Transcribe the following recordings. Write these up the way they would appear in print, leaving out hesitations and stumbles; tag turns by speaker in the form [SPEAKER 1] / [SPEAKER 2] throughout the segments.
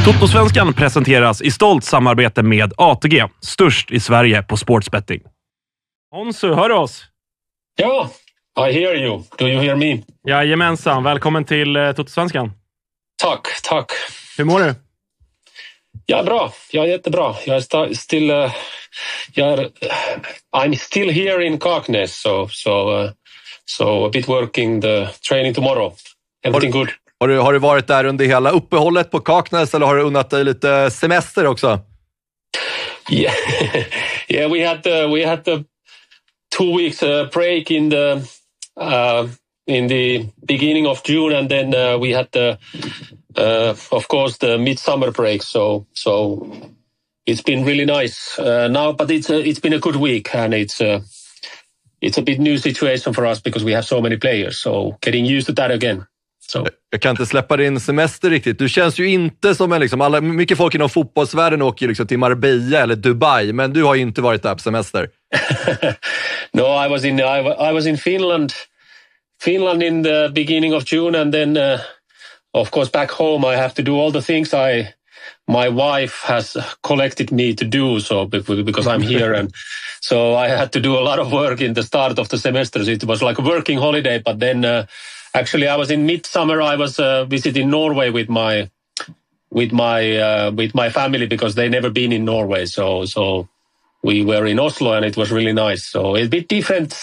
[SPEAKER 1] TuttoSvenskan presenteras i stolt samarbete med ATG, störst i Sverige på sportsbetting. Honsu, hör du oss?
[SPEAKER 2] Ja, I hear you. Do you hear me?
[SPEAKER 1] Jajamensan, välkommen till TuttoSvenskan.
[SPEAKER 2] Tack.
[SPEAKER 1] Hur mår du?
[SPEAKER 2] Ja, bra. Jag är jättebra. Jag är I'm still here in Kaknäs, so a bit working the training tomorrow. Everything good.
[SPEAKER 3] Har du varit där under hela uppehållet på Kaknäs eller har du unnat dig lite semester också?
[SPEAKER 2] Yeah, we had the 2 weeks break in the beginning of June, and then we had of course the midsummer break. So it's been really nice now, but it's been a good week, and it's a bit new situation for us because we have so many players. So getting used to that again. So.
[SPEAKER 3] Jag kan inte släppa din semester riktigt. Du känns ju inte som en mycket folk inom fotbollsvärlden åker ju till Marbella eller Dubai, men du har ju inte varit där på semester.
[SPEAKER 2] No, I was in Finland in the beginning of June, and then of course back home I have to do all the things my wife has collected me to do, so because I'm here, and so I had to do a lot of work in the start of the semester. So it was like a working holiday, but then actually I was in midsummer. I was visiting Norway with my family because they never been in Norway. So we were in Oslo, and it was really nice. So it's a bit different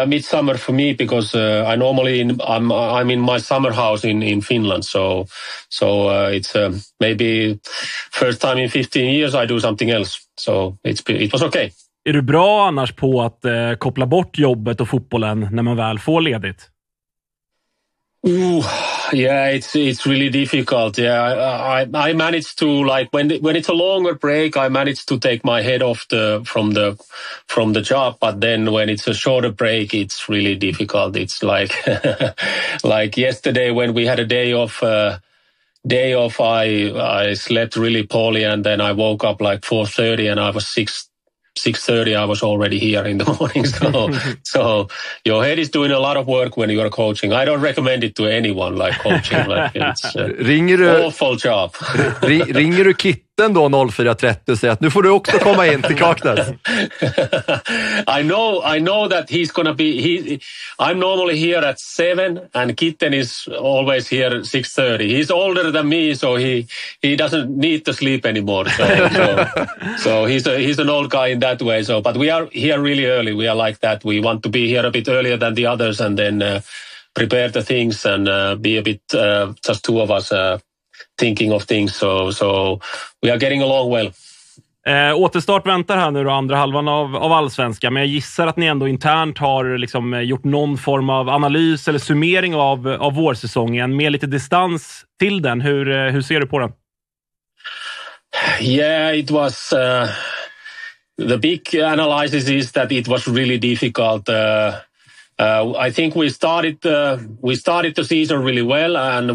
[SPEAKER 2] midsummer for me because I normally I'm in my summer house in Finland. So it's maybe first time in 15 years I do something else. So it was okay.
[SPEAKER 1] Är du bra annars på att koppla bort jobbet och fotbollen när man väl får ledigt?
[SPEAKER 2] Ooh, yeah, it's really difficult. Yeah, I managed to, like, when it's a longer break, I managed to take my head off from the job. But then when it's a shorter break, it's really difficult. It's like like yesterday when we had a day off. I slept really poorly, and then I woke up like 4:30, and I was 6:30 I was already here in the morning. So your head is doing a lot of work when you are coaching. I don't recommend it to anyone, like coaching. Like it's awful job.
[SPEAKER 3] Ringer du Kitten då 04.30 och säger att nu får du också komma in till Kaknäs?
[SPEAKER 2] I know that he's gonna be. I'm normally here at 7, and Kitten is always here 6:30. He's older than me, so he doesn't need to sleep anymore. So he's an old guy in that way. So, but we are here really early. We are like that. We want to be here a bit earlier than the others, and then prepare the things and be a bit just two of us thinking of things. So we are getting along well.
[SPEAKER 1] Återstart väntar här nu då, andra halvan av allsvenska, men jag gissar att ni ändå internt har liksom gjort någon form av analys eller summering av vårsäsongen med lite distans till den. Hur ser du på den?
[SPEAKER 2] Yeah, it was the big analysis is that it was really difficult. I think we started the season really well, and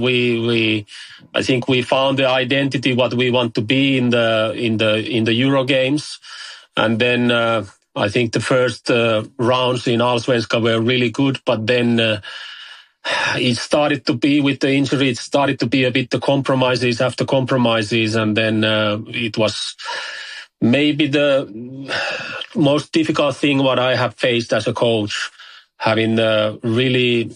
[SPEAKER 2] I think we found the identity what we want to be in the Euro games, and then I think the first rounds in Allsvenskan were really good, but then it started to be with the injury. It started to be a bit the compromises after compromises, and then it was maybe the most difficult thing what I have faced as a coach. Having a really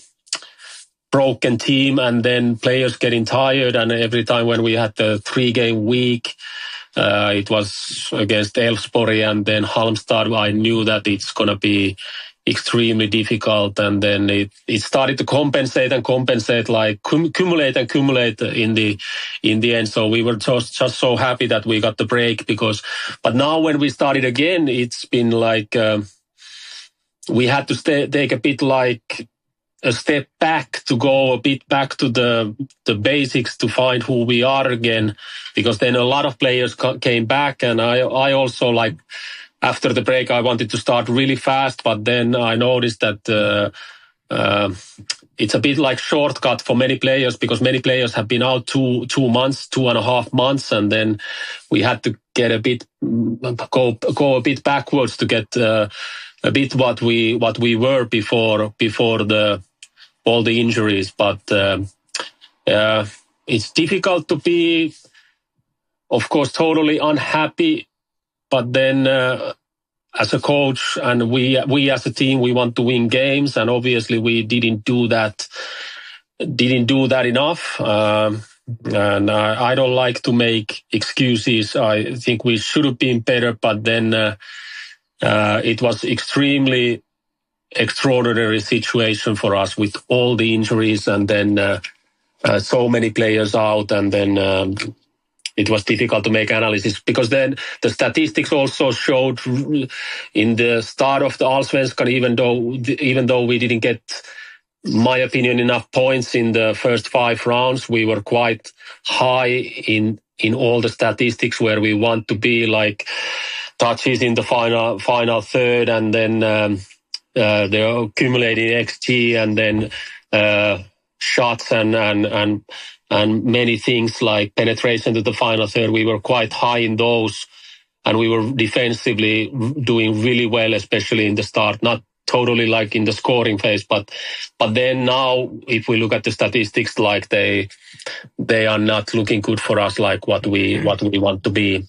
[SPEAKER 2] broken team, and then players getting tired, and every time when we had the 3-game week, it was against Elfsborg and then Halmstad, I knew that it's going to be extremely difficult, and then it started to compensate, like accumulate in the end. So we were just so happy that we got the break, but now when we started again, it's been like we had to take a bit like a step back, to go a bit back to the basics, to find who we are again, because then a lot of players came back, and I also, like, after the break I wanted to start really fast, but then I noticed that it's a bit like shortcut for many players, because many players have been out 2.5 months, and then we had to get a bit go a bit backwards to get a bit what we were before all the injuries. But it's difficult to be of course, totally unhappy. But then as a coach and we as a team, we want to win games. And obviously we didn't do that enough. And I don't like to make excuses. I think we should have been better, but then it was extremely extraordinary situation for us with all the injuries and then so many players out, and then it was difficult to make analysis because then the statistics also showed in the start of the Allsvenskan, even though we didn't get, my opinion, enough points in the first 5 rounds, we were quite high in all the statistics where we want to be, like touches in the final third, and then the accumulating XG, and then shots and many things like penetration to the final third. We were quite high in those, and we were defensively doing really well, especially in the start. Not totally like in the scoring phase, but then now if we look at the statistics, like they are not looking good for us, like what we want to be.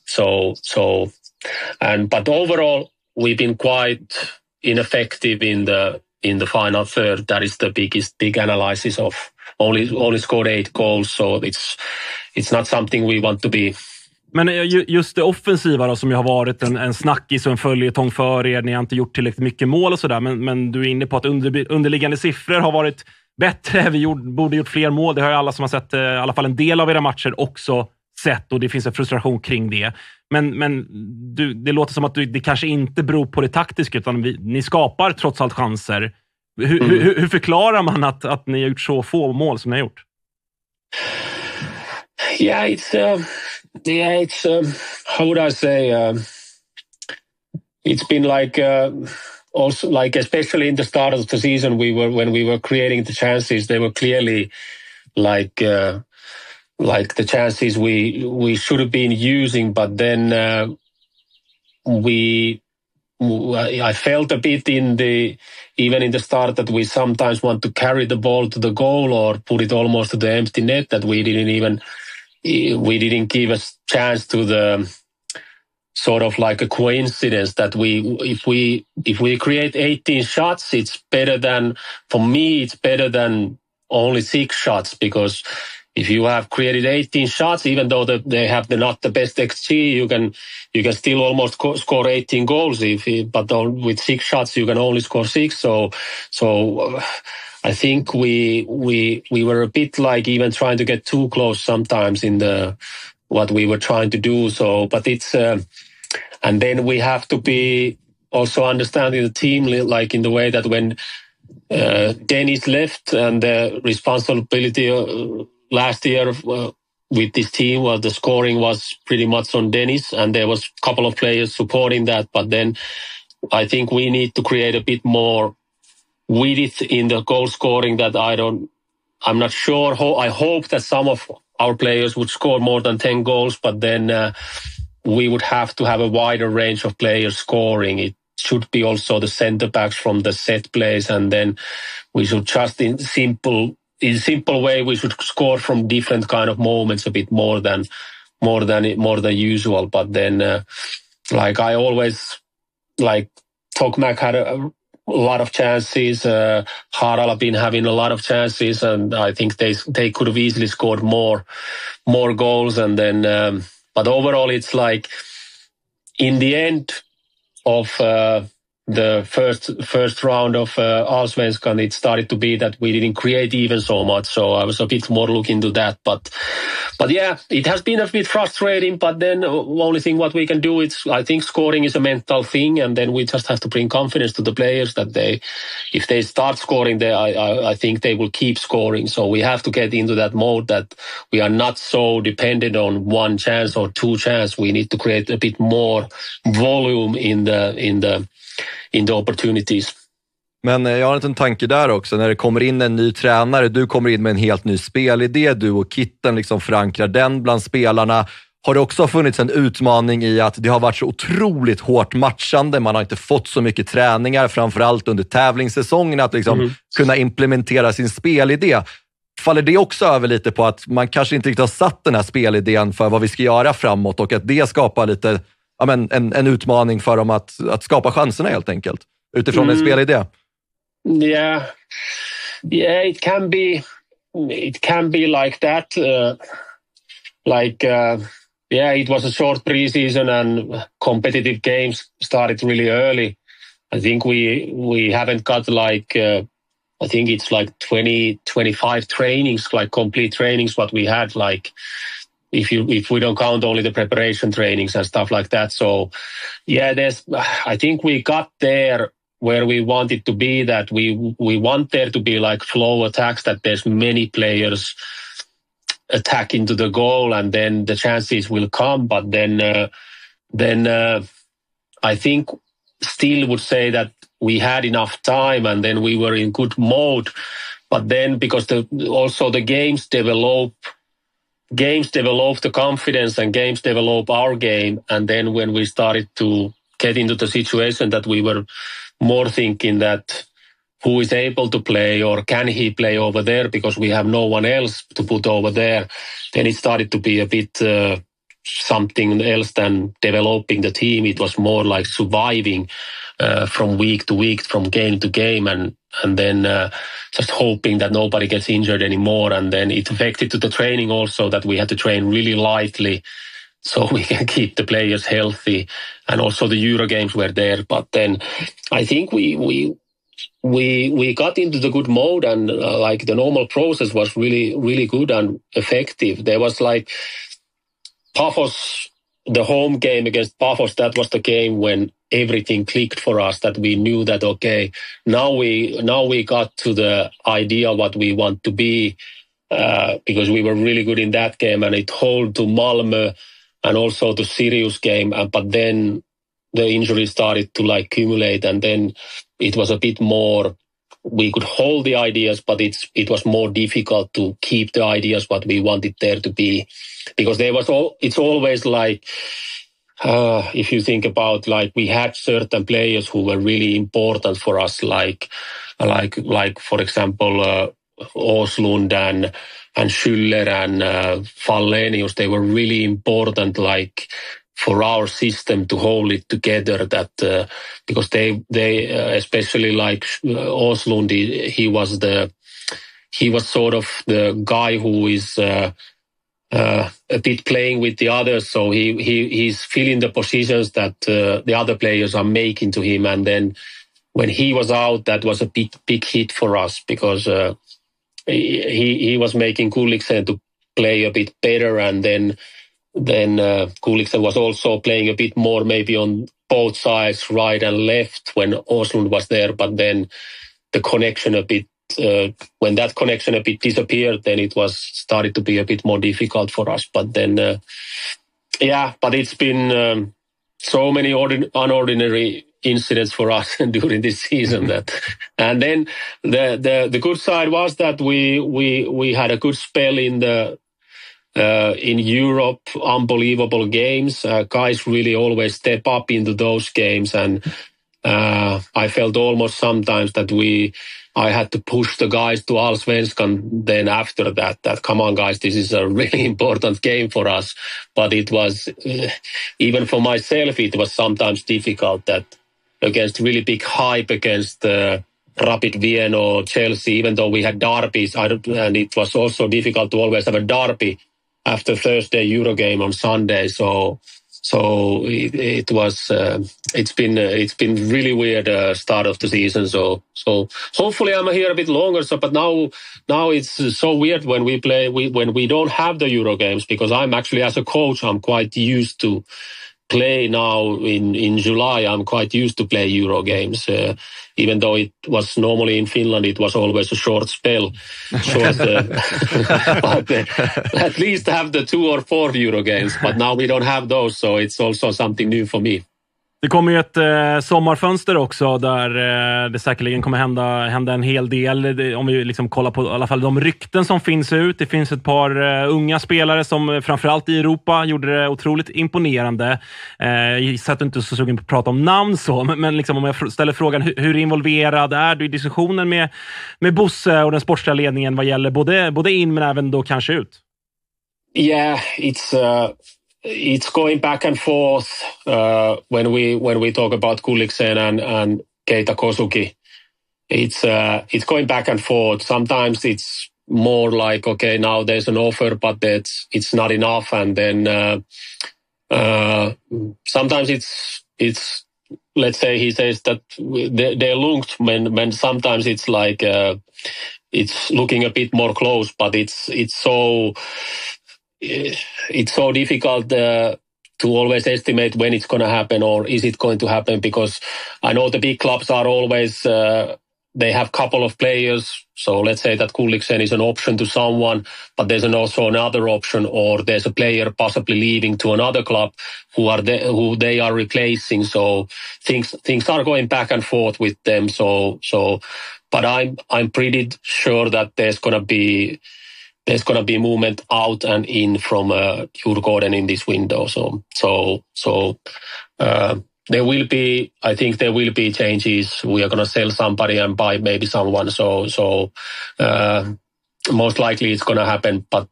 [SPEAKER 2] But overall we've been quite ineffective in the final third. That is the big analysis of only scored 8 goals, so it's not something we want to be.
[SPEAKER 1] Men just det offensiva då, som ju har varit en snackis och en följetong för er. Ni har inte gjort tillräckligt mycket mål och sådär. Men du är inne på att underliggande siffror har varit bättre. Vi borde gjort fler mål. Det har ju alla som har sett i alla fall en del av era matcher också sett. Och det finns en frustration kring det. Men det låter som att det kanske inte beror på det taktiska, utan ni skapar trots allt chanser. Hur förklarar man att ni har gjort så få mål som ni har gjort?
[SPEAKER 2] Yeah, it's how would I say? It's been like also like, especially in the start of the season, when we were creating the chances, they were clearly like the chances we should have been using, but then I felt a bit even in the start that we sometimes want to carry the ball to the goal or put it almost to the empty net, that we didn't give a chance to the sort of like a coincidence that if we create 18 shots, it's better than only 6 shots, because if you have created 18 shots, even though they have not the best XG, you can still almost score 18 goals. But with 6 shots, you can only score 6. So I think we were a bit like even trying to get too close sometimes in what we were trying to do. So, but it's and then we have to be also understanding the team, like in the way that when Dennis left, and the responsibility last year with this team, well, the scoring was pretty much on Dennis, and there was a couple of players supporting that. But then I think we need to create a bit more width in the goal scoring. That I'm not sure. I hope that some of our players would score more than 10 goals, but then we would have to have a wider range of players scoring. It should be also the center backs from the set plays, and then we should just in simple way we should score from different kind of moments a bit more than usual. But then like I always like Tokmak had a lot of chances. Harala have been having a lot of chances, and I think they could have easily scored more goals. And then but overall it's like in the end of the first round of Allsvenskan, it started to be that we didn't create even so much. So I was a bit more looking to that. But yeah, it has been a bit frustrating. But then the only thing what we can do is, I think scoring is a mental thing, and then we just have to bring confidence to the players that if they start scoring, I think they will keep scoring. So we have to get into that mode that we are not so dependent on 1 chance or 2 chances. We need to create a bit more volume in the opportunities.
[SPEAKER 3] Men jag har en tanke där också, när det kommer in en ny tränare, du kommer in med en helt ny spelidé, du och Kitten liksom förankrar den bland spelarna. Har det också funnits en utmaning i att det har varit så otroligt hårt matchande, man har inte fått så mycket träningar, framförallt under tävlingssäsongen, att liksom kunna implementera sin spelidé. faller det också över lite på att man kanske inte riktigt har satt den här spelidén för vad vi ska göra framåt och att det skapar lite en utmaning för dem att skapa chanserna helt enkelt utifrån en spelidé?
[SPEAKER 2] Yeah, it can be like that. It was a short preseason and competitive games started really early. I think we haven't got I think it's 20-25 trainings, complete trainings, what we had, if we don't count only the preparation trainings and stuff like that. So I think we got there where we want it to be, that we want there to be flow attacks, that there's many players attack into the goal and then the chances will come. But then I think still would say that we had enough time and then we were in good mode. But then because also the games develop the confidence and games develop our game. And then when we started to get into the situation that we were more thinking that who is able to play or can he play over there because we have no one else to put over there, then it started to be a bit something else than developing the team. It was more like surviving from week to week, from game to game, and then just hoping that nobody gets injured anymore. And then it affected to the training also, that we had to train really lightly so we can keep the players healthy. And also the Euro games were there. But then I think we got into the good mode, and the normal process was really, really good and effective. There was Paphos, the home game against Paphos, that was the game when everything clicked for us, that we knew that, okay, now we got to the idea what we want to be, because we were really good in that game, and it held to Malmö and also to Sirius game. But then the injuries started to accumulate, and then it was a bit more, we could hold the ideas, but it was more difficult to keep the ideas what we wanted there to be, because it's always if you think about we had certain players who were really important for us, like for example Åslund and Schüller and Fallenius. They were really important for our system to hold it together, that because they especially Åslund, he was sort of the guy who is a bit playing with the others, so he's filling the positions that the other players are making to him. And then when he was out, that was a big hit for us, because he was making Gulliksen to play a bit better, and then Gulliksen was also playing a bit more maybe on both sides, right and left, when Åslund was there. But then the connection a bit, when that connection a bit disappeared, then it was started to be a bit more difficult for us. But then, but it's been so many unordinary incidents for us during this season and then the good side was that we had a good spell in Europe, unbelievable games. Guys really always step up into those games, and I felt almost sometimes that I had to push the guys to TuttoSvenskan then after that come on guys, this is a really important game for us. But it was, even for myself, it was sometimes difficult that against really big hype against Rapid Vienna or Chelsea, even though we had derbies, and it was also difficult to always have a derby after Thursday Euro game on Sunday. So it was it's been really weird start of the season. So hopefully I'm here a bit longer. But now it's so weird when we play when we don't have the Euro games, because I'm actually, as a coach, I'm quite used to play now in July. I'm quite used to play Euro games, even though it was normally in Finland, it was always a short spell. But at least have the 2 or 4 Euro games. But now we don't have those, so it's also something new for me.
[SPEAKER 1] Det kommer ju ett sommarfönster också där det säkerligen kommer hända en hel del. Om vi liksom kollar på i alla fall de rykten som finns ut. Det finns ett par unga spelare som framförallt i Europa gjorde det otroligt imponerande. Jag gissar att du inte är så sugen på att prata om namn så, men liksom om jag ställer frågan hur involverad är du i diskussionen med Bosse och den sportsliga ledningen vad gäller både in men även då kanske ut?
[SPEAKER 2] Yeah, it's going back and forth when we talk about Gulliksen and Keita Kosugi. It's going back and forth. Sometimes it's more like, okay, now there's an offer, but it's not enough, and then sometimes it's let's say he says that they're linked. When sometimes it's like it's looking a bit more close, but it's so difficult to always estimate when it's going to happen or is it going to happen, because I know the big clubs are always they have a couple of players. So let's say that Gulliksen is an option to someone, but there's also another option, or there's a player possibly leaving to another club who they are replacing. So things are going back and forth with them. So but I'm pretty sure that there's going to be movement out and in from Djurgården in this window. So there will be, I think there will be changes. We are going to sell somebody and buy maybe someone. So most likely it's going to happen, but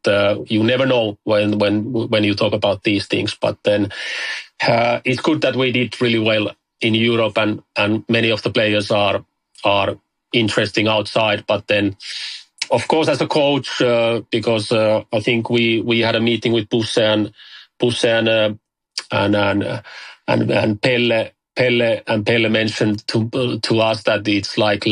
[SPEAKER 2] you never know when you talk about these things. But then it's good that we did really well in Europe, and many of the players are interesting outside. But then, of course, as a coach, because I think we had a meeting with Busse and Pelle mentioned to us that it's like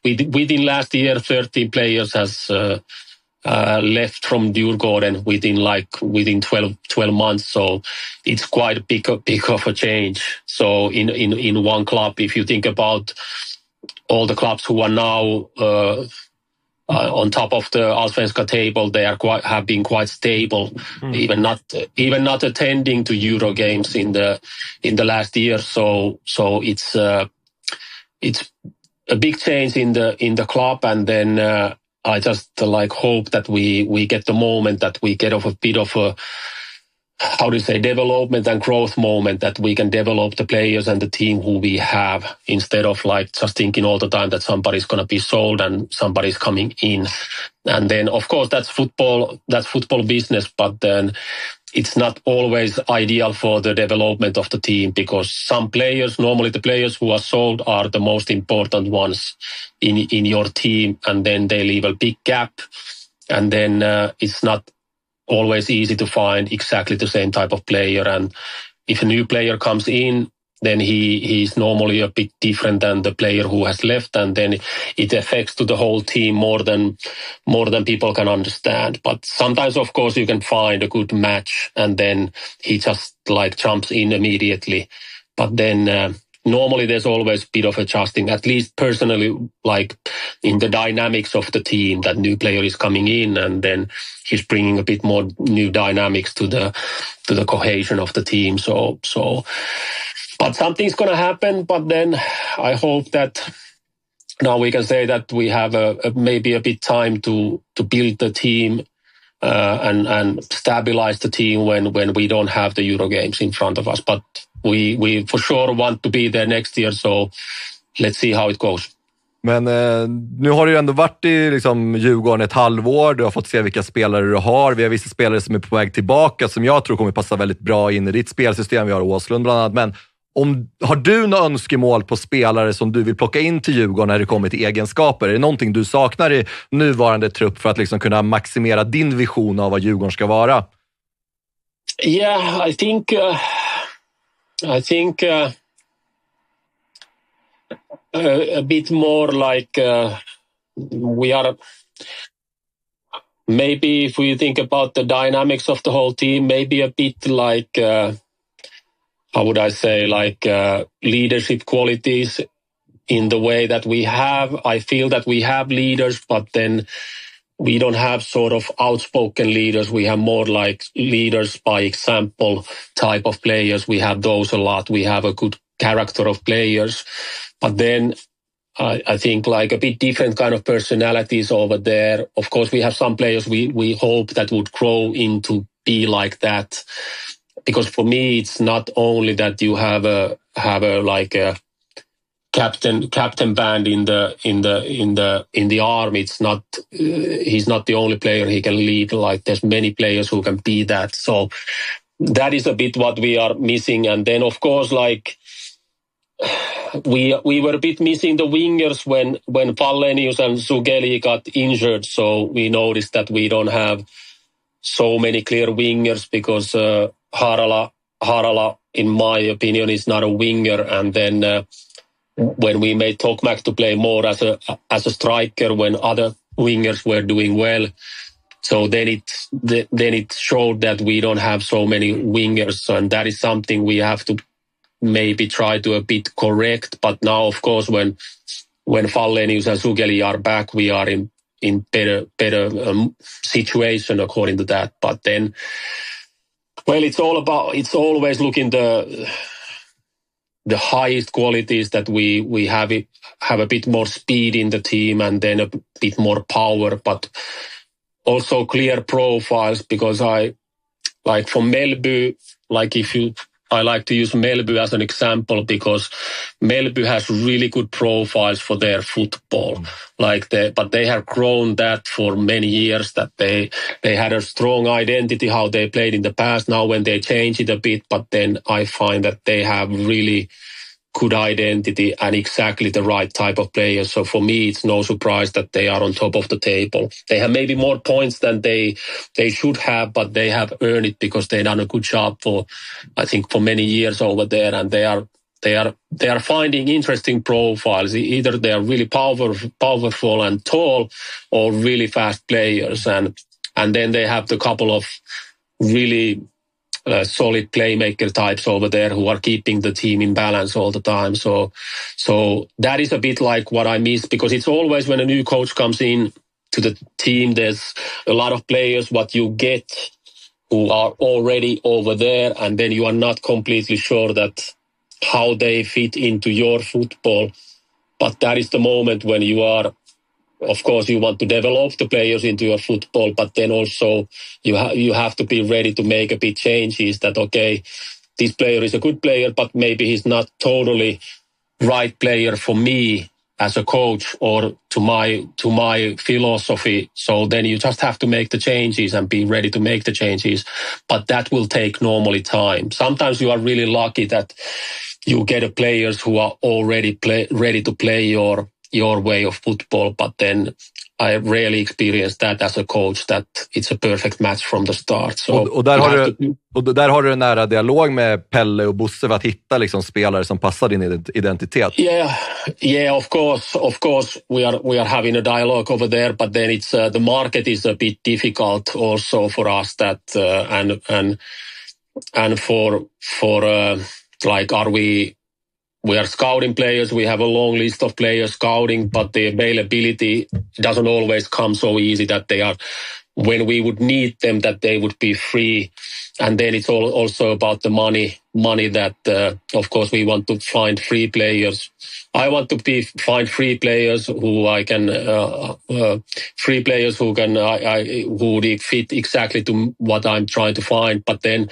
[SPEAKER 2] within last year 13 players has left from Djurgården within 12 months. So it's quite big of a change. So in one club, if you think about all the clubs who are now on top of the Allsvenskan table, they have been quite stable, even not attending to Euro games in the last year. So it's a big change in the club, and then I just hope that we get the moment, that we get a bit of a, how do you say, development and growth moment, that we can develop the players and the team who we have, instead of just thinking all the time that somebody's going to be sold and somebody's coming in. And then, of course, that's football business, but then it's not always ideal for the development of the team, because some players, normally the players who are sold are the most important ones in your team, and then they leave a big gap, and then it's not always easy to find exactly the same type of player. And if a new player comes in, then he's normally a bit different than the player who has left, and then it affects to the whole team more than people can understand. But sometimes, of course, you can find a good match, and then he just jumps in immediately. But then normally there's always a bit of adjusting, at least personally, in the dynamics of the team, that new player is coming in, and then he's bringing a bit more new dynamics to the cohesion of the team. So but something's going to happen. But then I hope that now we can say that we have maybe a bit time to build the team and stabilize the team when we don't have the Euro games in front of us. But we for sure want to be there next year, so let's see how it goes.
[SPEAKER 3] Men nu har du ju ändå varit i Djurgården ett halvår. Du har fått se vilka spelare du har. Vi har vissa spelare som är på väg tillbaka som jag tror kommer passa väldigt bra in i ditt spelsystem. Vi har Åslund bland annat. Men har du några önskemål på spelare som du vill plocka in till Djurgården när det kommer till egenskaper? Är det någonting du saknar i nuvarande trupp för att kunna maximera din vision av vad Djurgården ska vara?
[SPEAKER 2] Yeah, I think a bit more we are, maybe if we think about the dynamics of the whole team, maybe a bit how would I say, leadership qualities in the way that we have. I feel that we have leaders, but then we don't have sort of outspoken leaders. We have more leaders by example type of players. We have those a lot. We have a good character of players. But then I think like a bit different kind of personalities over there. Of course, we have some players we hope that would grow into be like that. Because for me, it's not only that you have a like a captain band in the army. It's not he's not the only player he can lead. Like there's many players who can be that. So that is a bit what we are missing. And then of course, like we were a bit missing the wingers when Fallenius and Sugeli got injured. So we noticed that we don't have so many clear wingers because Harala, in my opinion, is not a winger. And then when we made Tokmak to play more as a striker when other wingers were doing well, so then it showed that we don't have so many wingers, and that is something we have to maybe try to a bit correct. But now, of course, when Fallenius and Sugeli are back, we are in better situation according to that. But then, well, it's always looking the highest qualities that we have a bit more speed in the team and then a bit more power, but also clear profiles. Because I like for Melby, like I like to use Melby as an example because Melby has really good profiles for their football. But they have grown that for many years, that they had a strong identity how they played in the past. Now when they change it a bit, but then I find that they have really good identity and exactly the right type of players. So for me, it's no surprise that they are on top of the table. They have maybe more points than they should have, but they have earned it because they've done a good job for many years over there. And they are finding interesting profiles. Either they are really powerful and tall, or really fast players. And then they have the couple of really solid playmaker types over there who are keeping the team in balance all the time. So that is a bit like what I miss, because it's always when a new coach comes in to the team, there's a lot of players what you get who are already over there, and then you are not completely sure that how they fit into your football. But that is the moment when you are, of course, you want to develop the players into your football, but then also you have to be ready to make a bit changes that, okay, this player is a good player, but maybe he's not totally right player for me as a coach or to my philosophy. So then you just have to make the changes and be ready to make the changes. But that will take normally time. Sometimes you are really lucky that you get players who are already ready to play your way of football, but then I rarely experienced that as a coach, that it's a perfect match from the start. So
[SPEAKER 3] och där har du en nära dialog med Pelle och Bosse för att hitta liksom spelare som passar din identitet.
[SPEAKER 2] Yeah, of course we are having a dialogue over there, but then it's the market is a bit difficult also for us that and for like we are scouting players. We have a long list of players scouting, but the availability doesn't always come so easy that they are, when we would need them, that they would be free. And then it's also about the money that, of course, we want to find free players. I want to find free players who I can, who would fit exactly to what I'm trying to find. But then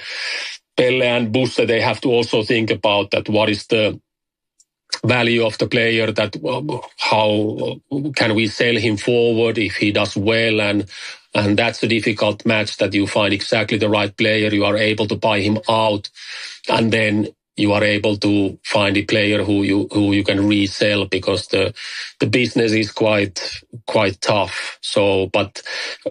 [SPEAKER 2] Pelle and Busse, they have to also think about that. What is the value of the player, that how can we sell him forward if he does well, and that's a difficult match, that you find exactly the right player, you are able to buy him out, and then you are able to find a player who you can resell, because the business is quite tough. So, but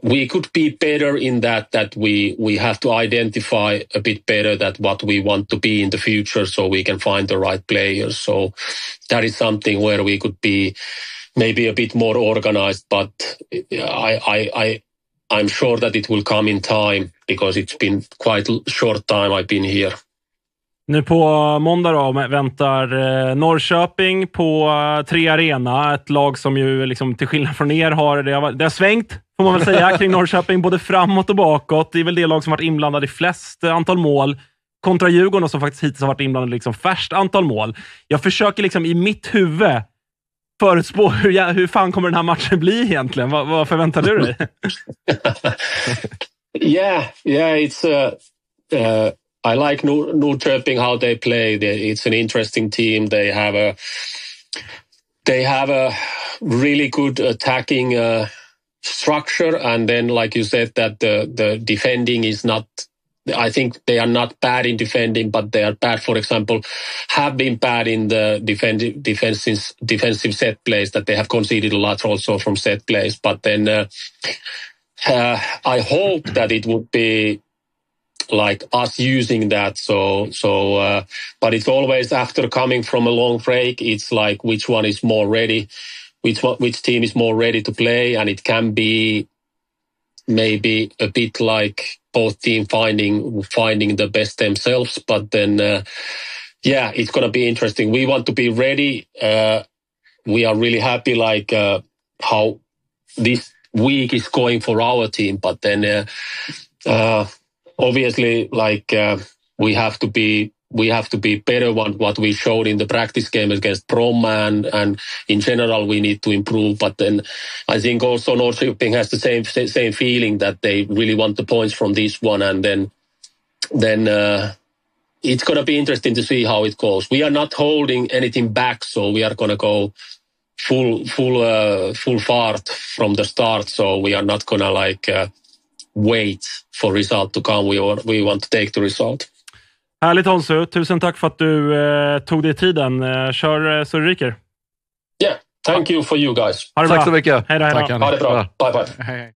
[SPEAKER 2] we could be better in that we have to identify a bit better that what we want to be in the future, so we can find the right players. So that is something where we could be maybe a bit more organized, but I'm sure that it will come in time, because it's been quite a short time I've been here.
[SPEAKER 1] Nu på måndag då väntar Norrköping på 3 Arena. Ett lag som ju liksom, till skillnad från er det har svängt, får man väl säga, kring Norrköping både framåt och bakåt. Det är väl det lag som varit inblandad i flest antal mål. kontra Djurgården som faktiskt hittills har varit inblandade liksom färst antal mål. Jag försöker liksom i mitt huvud förutspå hur fan kommer den här matchen bli egentligen? Vad förväntar du dig?
[SPEAKER 2] Yeah, it's I like Norrköping, how they play. It's an interesting team. They have a really good attacking structure, and then, like you said, that the defending is not. I think they are not bad in defending, but they are bad. For example, have been bad in the defensive set plays. That they have conceded a lot also from set plays. But then I hope that it would be like us using that. But it's always after coming from a long break. It's like which one is more ready, which team is more ready to play, and it can be maybe a bit like both team finding the best themselves. But then, it's going to be interesting. We want to be ready. We are really happy like how this week is going for our team. But then, obviously, like we have to be better than what we showed in the practice game against Bromma, and in general we need to improve. But then I think also Norrköping has the same feeling that they really want the points from this one, and then it's going to be interesting to see how it goes. We are not holding anything back, so we are going to go full fart from the start. So we are not going to wait for result to come. We want to take the result.
[SPEAKER 1] Härligt Honsu, tusen tack för att du tog dig tiden. Kör så det ryker.
[SPEAKER 2] Yeah, thank you for you guys.
[SPEAKER 1] Ha det
[SPEAKER 3] tack
[SPEAKER 1] bra.
[SPEAKER 3] Så mycket.
[SPEAKER 1] Hej då.
[SPEAKER 2] Ha det bra. Bye.
[SPEAKER 1] Hej.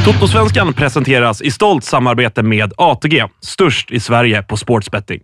[SPEAKER 1] TuttoSvenskan presenteras i stolt samarbete med ATG, störst i Sverige på sportsbetting.